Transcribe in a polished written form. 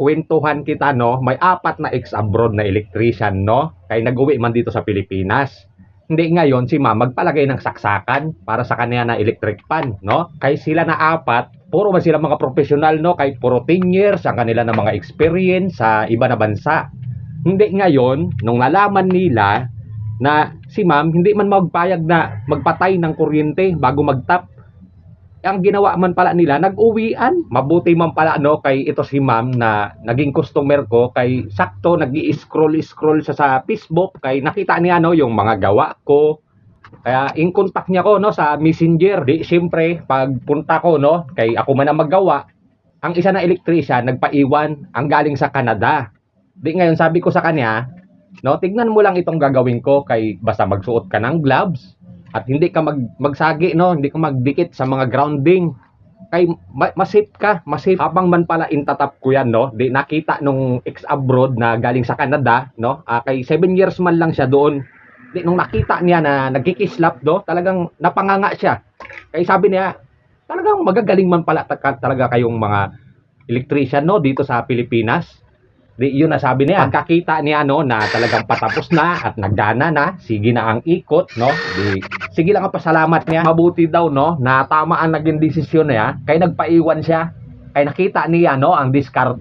kwentuhan kita, no, may apat na ex-abroad na electrician, no, kay nag-uwi man dito sa Pilipinas. Hindi ngayon si ma'am magpalagay ng saksakan para sa kanya na electric pan, no? Kay sila na apat, puro ba sila mga profesional, no? Kay puro 10 years ang kanila na mga experience sa iba na bansa. Hindi ngayon, nung nalaman nila na si ma'am hindi man magpayag na magpatay ng kuryente bago magtap, ang ginawa man pala nila, nag-uwian. Mabuti man pala, no, kay ito si ma'am na naging customer ko, kay sakto nag-i-scroll sa Facebook, kay nakita niya, no, yung mga gawa ko. Kaya in contact niya ko, no, sa Messenger. Di siyempre pagpunta ko, no, kay ako man ang maggawa, ang isa na electrician nagpaiwan, ang galing sa Canada. Di ngayon sabi ko sa kanya, no, tignan mo lang itong gagawin ko, kay basta magsuot ka ng gloves at hindi ka magsagi, no, hindi ka magdikit sa mga grounding, kay masip ka, masip. Habang man pala intatap ko yan, no, di nakita nung ex-abroad na galing sa Canada, no, kay 7 years man lang siya doon. Di nung nakita niya na nagkikislap, do, talagang napanganga siya. Kay sabi niya, talagang magagaling man pala talaga kayong mga electrician, no, dito sa Pilipinas. Di yun na sabi niya. Pagkakita niya, no, na talagang patapos na at nagdana na, sige na ang ikot, no, di sige lang ang pasalamat niya. Mabuti daw, no, na tama ang naging desisyon niya, kay nagpaiwan siya, kay nakita niya, no, ang diskarte.